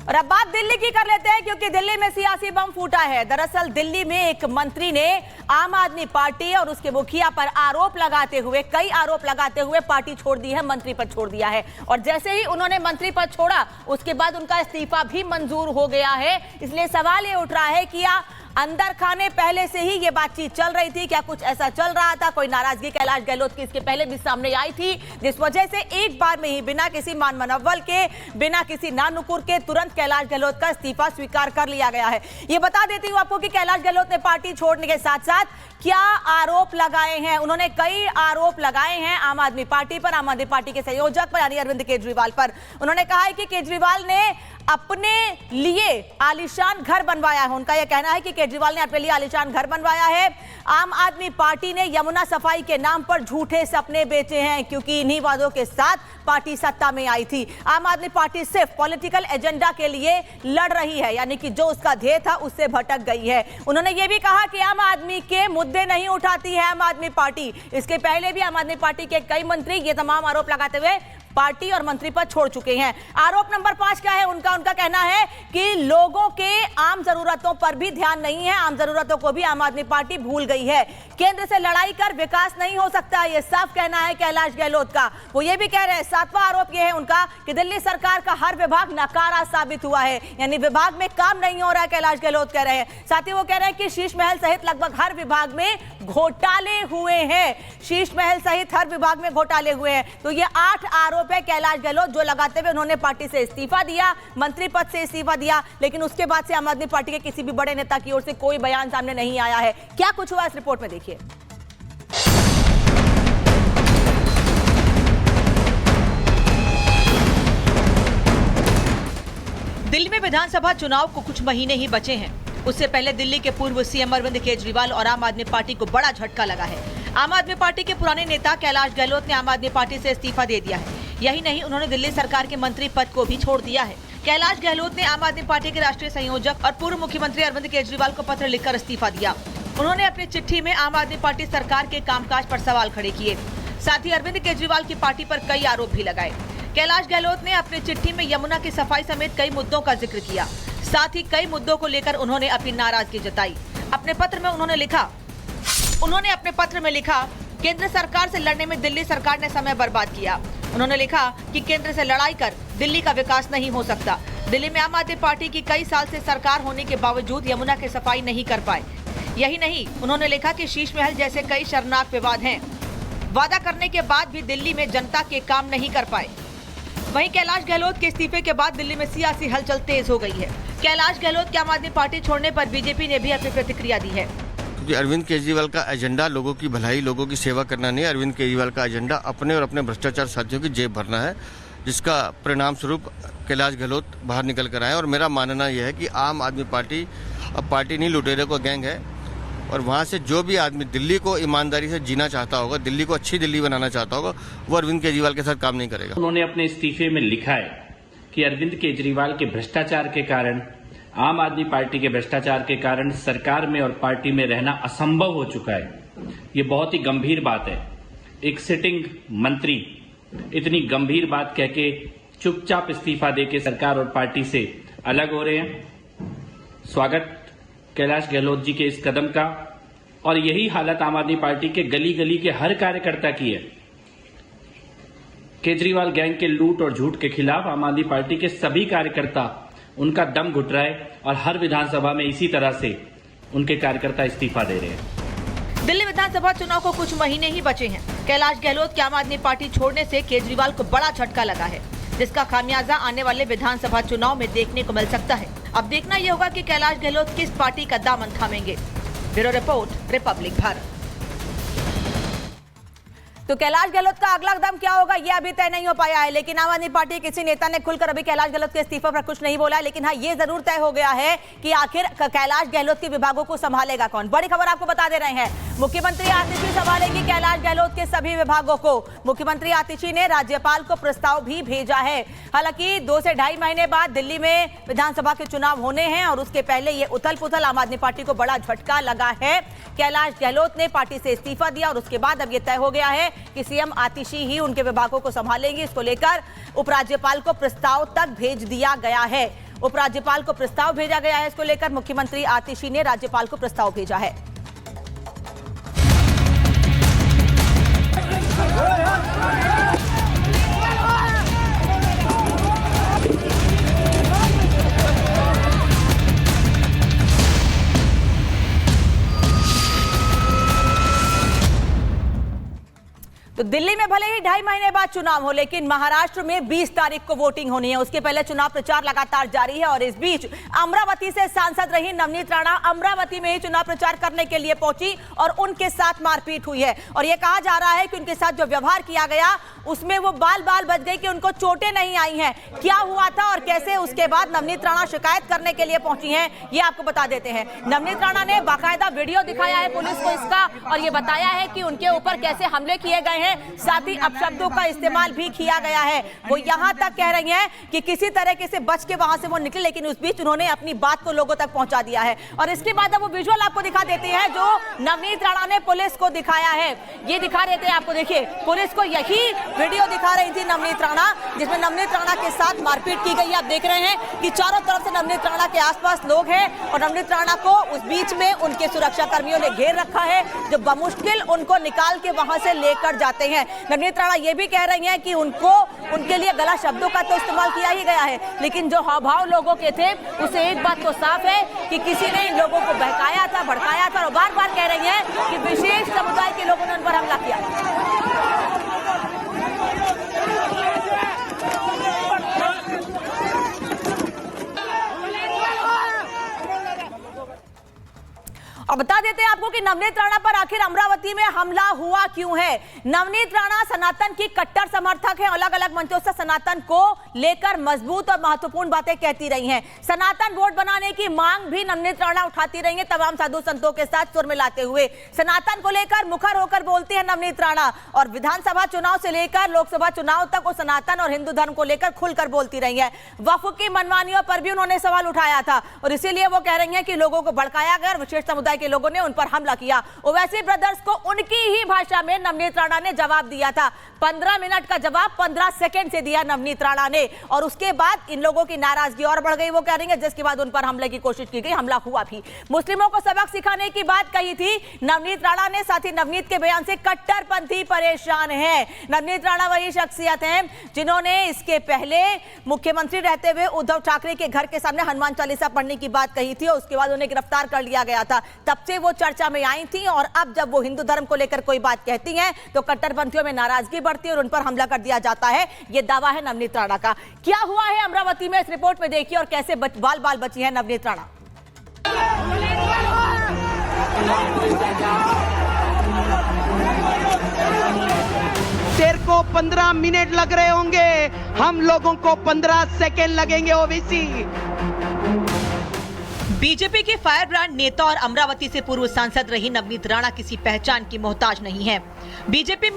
और अब बात दिल्ली की कर लेते हैं, क्योंकि दिल्ली में सियासी बम फूटा है। दरअसल दिल्ली में एक मंत्री ने आम आदमी पार्टी और उसके मुखिया पर कई आरोप लगाते हुए पार्टी छोड़ दी है, मंत्री पद छोड़ दिया है। और जैसे ही उन्होंने मंत्री पद छोड़ा, उसके बाद उनका इस्तीफा भी मंजूर हो गया है। इसलिए सवाल ये उठ रहा है कि अंदर खाने पहले से ही ये बातचीत चल रही थी, क्या कुछ ऐसा चल रहा था? कोई नाराजगी कैलाश गहलोत की इसके पहले भी सामने आई थी, जिस वजह से एक बार में ही बिना किसी मान मनव्वल के, बिना किसी नानुकुर के तुरंत कैलाश गहलोत का इस्तीफा स्वीकार कर लिया गया है। ये बता देती हूं आपको कि कैलाश गहलोत ने पार्टी छोड़ने के साथ साथ क्या आरोप लगाए हैं। उन्होंने कई आरोप लगाए हैं आम आदमी पार्टी पर, आम आदमी पार्टी के संयोजक पर यानी अरविंद केजरीवाल पर। उन्होंने कहा है कि केजरीवाल ने अपने लिए आलीशान घर बनवाया है। उनका यह कहना है कि केजरीवाल ने अपने लिए आलीशान घर बनवाया है। आम आदमी पार्टी ने यमुना सफाई के नाम पर झूठे सपने बेचे हैं, क्योंकि इन्हीं वादों के साथ पार्टी सत्ता में आई थी। आम आदमी पार्टी सिर्फ पॉलिटिकल एजेंडा के लिए लड़ रही है, यानी कि जो उसका ध्येय था उससे भटक गई है। उन्होंने यह भी कहा कि आम आदमी के मुद्दे नहीं उठाती है आम आदमी पार्टी। इसके पहले भी आम आदमी पार्टी के कई मंत्री ये तमाम आरोप लगाते हुए पार्टी और मंत्री पद छोड़ चुके हैं। आरोप नंबर 5 क्या है उनका कहना है कि लोगों के आम जरूरतों पर भी ध्यान नहीं है, आम जरूरतों को भी आम आदमी पार्टी भूल गई है। केंद्र से लड़ाई कर विकास नहीं हो सकता, यह साफ कहना है कैलाश गहलोत का। वो ये भी कह रहे हैं, 7वां आरोप यह है उनका कि दिल्ली सरकार का हर विभाग नाकारा साबित हुआ है, यानी विभाग में काम नहीं हो रहा है, कैलाश गहलोत कह रहे हैं। साथ ही वो कह रहे हैं कि शीश महल सहित लगभग हर विभाग में घोटाले हुए हैं, शीश महल सहित हर विभाग में घोटाले हुए हैं। तो ये 8 आरोप है कैलाश गहलोत जो लगाते हुए उन्होंने पार्टी से इस्तीफा दिया, मंत्री पद से इस्तीफा दिया, लेकिन उसके बाद से आम आदमी पार्टी के किसी भी बड़े नेता की ओर से कोई बयान सामने नहीं आया है। क्या कुछ हुआ इस रिपोर्ट में देखिए। दिल्ली में विधानसभा चुनाव को कुछ महीने ही बचे हैं। उससे पहले दिल्ली के पूर्व सीएम अरविंद केजरीवाल और आम आदमी पार्टी को बड़ा झटका लगा है। आम आदमी पार्टी के पुराने नेता कैलाश गहलोत ने आम आदमी पार्टी से इस्तीफा दे दिया है। यही नहीं, उन्होंने दिल्ली सरकार के मंत्री पद को भी छोड़ दिया है। कैलाश गहलोत ने आम आदमी पार्टी के राष्ट्रीय संयोजक और पूर्व मुख्यमंत्री अरविंद केजरीवाल को पत्र लिखकर इस्तीफा दिया। उन्होंने अपनी चिट्ठी में आम आदमी पार्टी सरकार के कामकाज पर सवाल खड़े किए। साथ ही अरविंद केजरीवाल की पार्टी पर कई आरोप भी लगाए। कैलाश गहलोत ने अपनी चिट्ठी में यमुना की सफाई समेत कई मुद्दों का जिक्र किया। साथ ही कई मुद्दों को लेकर उन्होंने अपनी नाराजगी जताई। अपने पत्र में उन्होंने लिखा, केंद्र सरकार से लड़ने में दिल्ली सरकार ने समय बर्बाद किया। उन्होंने लिखा कि केंद्र से लड़ाई कर दिल्ली का विकास नहीं हो सकता। दिल्ली में आम आदमी पार्टी की कई साल से सरकार होने के बावजूद यमुना की सफाई नहीं कर पाए। यही नहीं, उन्होंने लिखा कि शीश महल जैसे कई शर्मनाक विवाद हैं। वादा करने के बाद भी दिल्ली में जनता के काम नहीं कर पाए। वहीं कैलाश गहलोत के इस्तीफे के बाद दिल्ली में सियासी हलचल तेज हो गई है। कैलाश गहलोत के आम आदमी पार्टी छोड़ने पर बीजेपी ने भी अपनी प्रतिक्रिया दी है। क्योंकि अरविंद केजरीवाल का एजेंडा लोगों की भलाई, लोगों की सेवा करना नहीं है। अरविंद केजरीवाल का एजेंडा अपने और अपने भ्रष्टाचार साथियों की जेब भरना है, जिसका परिणाम स्वरूप कैलाश गहलोत बाहर निकल कर आए। और मेरा मानना यह है कि आम आदमी पार्टी अब पार्टी नहीं, लुटेरे का गैंग है। और वहाँ से जो भी आदमी दिल्ली को ईमानदारी से जीना चाहता होगा, दिल्ली को अच्छी दिल्ली बनाना चाहता होगा, वो अरविंद केजरीवाल के साथ काम नहीं करेगा। उन्होंने अपने इस्तीफे में लिखा है कि अरविंद केजरीवाल के भ्रष्टाचार के कारण, आम आदमी पार्टी के भ्रष्टाचार के कारण सरकार में और पार्टी में रहना असंभव हो चुका है। ये बहुत ही गंभीर बात है। एक सिटिंग मंत्री इतनी गंभीर बात कह के चुपचाप इस्तीफा देके सरकार और पार्टी से अलग हो रहे हैं। स्वागत कैलाश गहलोत जी के इस कदम का। और यही हालत आम आदमी पार्टी के गली गली के हर कार्यकर्ता की है। केजरीवाल गैंग के लूट और झूठ के खिलाफ आम आदमी पार्टी के सभी कार्यकर्ता उनका दम घुट रहा है और हर विधानसभा में इसी तरह से उनके कार्यकर्ता इस्तीफा दे रहे हैं। दिल्ली विधानसभा चुनाव को कुछ महीने ही बचे हैं। कैलाश गहलोत की आम आदमी पार्टी छोड़ने से केजरीवाल को बड़ा झटका लगा है, जिसका खामियाजा आने वाले विधानसभा चुनाव में देखने को मिल सकता है। अब देखना यह होगा कि कैलाश गहलोत किस पार्टी का दामन थामेंगे। Bureau report, Republic Bharat. तो कैलाश गहलोत का अगला कदम क्या होगा ये अभी तय नहीं हो पाया है, लेकिन आम आदमी पार्टी के किसी नेता ने खुलकर अभी कैलाश गहलोत के इस्तीफे पर कुछ नहीं बोला है। लेकिन हाँ, ये जरूर तय हो गया है कि आखिर कैलाश गहलोत के विभागों को संभालेगा कौन। बड़ी खबर आपको बता दे रहे हैं, मुख्यमंत्री आतिशी संभालेगी कैलाश गहलोत के सभी विभागों को। मुख्यमंत्री आतिशी ने राज्यपाल को प्रस्ताव भी भेजा है। हालांकि 2 से ढाई महीने बाद दिल्ली में विधानसभा के चुनाव होने हैं और उसके पहले ये उथल पुथल आम आदमी पार्टी को बड़ा झटका लगा है। कैलाश गहलोत ने पार्टी से इस्तीफा दिया और उसके बाद अब यह तय हो गया है कि सीएम आतिशी ही उनके विभागों को संभालेंगी। इसको लेकर उपराज्यपाल को प्रस्ताव तक भेज दिया गया है। उपराज्यपाल को प्रस्ताव भेजा गया है। इसको लेकर मुख्यमंत्री आतिशी ने राज्यपाल को प्रस्ताव भेजा है। तो दिल्ली में भले ही 2.5 महीने बाद चुनाव हो, लेकिन महाराष्ट्र में 20 तारीख को वोटिंग होनी है। उसके पहले चुनाव प्रचार लगातार जारी है और इस बीच अमरावती से सांसद रही नवनीत राणा अमरावती में ही चुनाव प्रचार करने के लिए पहुंची और उनके साथ मारपीट हुई है। और यह कहा जा रहा है कि उनके साथ जो व्यवहार किया गया उसमें वो बाल बच गई कि उनको चोटें नहीं आई हैं। क्या हुआ था और कैसे उसके बाद नवनीत राणा शिकायत करने के लिए पहुंची हैं, ये आपको बता देते हैं। नवनीत राणा ने बाकायदा वीडियो दिखाया है पुलिस को इसका और ये बताया है कि उनके ऊपर कैसे हमले किए गए हैं, साथ ही अपशब्दों का इस्तेमाल भी किया गया है। वो यहां तक कह रही हैं कि किसी तरीके से बच के वहां से वो निकले, लेकिन उस बीच उन्होंने अपनी बात को लोगों तक पहुंचा दिया है। और इसके बाद अब वो विजुअल आपको दिखा देते हैं जो नवनीत राणा ने पुलिस को दिखाया है। ये दिखा देते हैं आपको, देखिए पुलिस को यही वीडियो दिखा रही थी नवनीत राणा, जिसमें नवनीत राणा के साथ मारपीट की गई। आप देख रहे हैं कि चारों तरफ से नवनीत राणा के आसपास लोग हैं और नवनीत राणा को उस बीच में उनके सुरक्षा कर्मियों ने घेर रखा है, जो बमुश्किल उनको निकाल के वहां से लेकर जाते हैं। नवनीत राणा ये भी कह रही हैं कि उनके लिए गलत शब्दों का तो इस्तेमाल किया ही गया है, लेकिन जो हाव भाव लोगों के थे उसे एक बात तो साफ है कि किसी ने इन लोगों को बहकाया था, भड़काया था और बार बार कह रही हैं कि विशेष समुदाय के लोगों ने उन पर हमला किया। और बता देते हैं आपको कि नवनीत राणा पर आखिर अमरावती में हमला हुआ क्यों है। नवनीत राणा सनातन की कट्टर समर्थक हैं, अलग अलग मंचों से सनातन को लेकर मजबूत और महत्वपूर्ण बातें कहती रही हैं। सनातन वोट बनाने की मांग भी नवनीत राणा उठाती रही हैं, तमाम साधु संतों के साथ सुर मिलाते हुए। सनातन को लेकर मुखर होकर बोलती है नवनीत राणा और विधानसभा चुनाव से लेकर लोकसभा चुनाव तक वो सनातन और हिंदू धर्म को लेकर खुलकर बोलती रही है। वक्फ की मनमानियों पर भी उन्होंने सवाल उठाया था और इसीलिए वो कह रही है कि लोगों को भड़काया गया और विशेष समुदाय के लोगों ने उन पर हमला किया। ओवैसी ब्रदर्स को उनकी ही भाषा में नवनीत राणा ने जवाब दिया था। 15 मिनट का जवाब 15 सेकंड से दिया नवनीत राणा ने और उसके बाद इन लोगों की नाराजगी और बढ़ गई। वो कह रही है जिसके बाद उन पर हमले की कोशिश की गई, हमला हुआ भी। मुस्लिमों को सबक सिखाने की बात कही थी नवनीत राणा ने। साथ ही नवनीत के बयान से कट्टरपंथी परेशान है। नवनीत राणा वही शख्सियत हैं जिन्होंने इसके पहले मुख्यमंत्री रहते हुए उद्धव ठाकरे के घर के सामने हनुमान चालीसा पढ़ने की बात कही थी और उसके बाद उन्हें गिरफ्तार कर लिया गया था। तब से वो चर्चा में आई थी और अब जब वो हिंदू धर्म को लेकर कोई बात कहती हैं तो कट्टरपंथियों में नाराजगी बढ़ती है और उन पर हमला कर दिया जाता है। ये दावा है नवनीत राणा का। क्या हुआ है अमरावती में, इस रिपोर्ट में देखिए और कैसे बाल बची है नवनीत राणा। तेरे को 15 मिनट लग रहे होंगे, हम लोगों को 15 सेकेंड लगेंगे। ओवैसी बीजेपी के फायर ब्रांड नेता और अमरावती से पूर्व सांसद रही नवनीत राणा किसी पहचान की मोहताज नहीं है। बीजेपी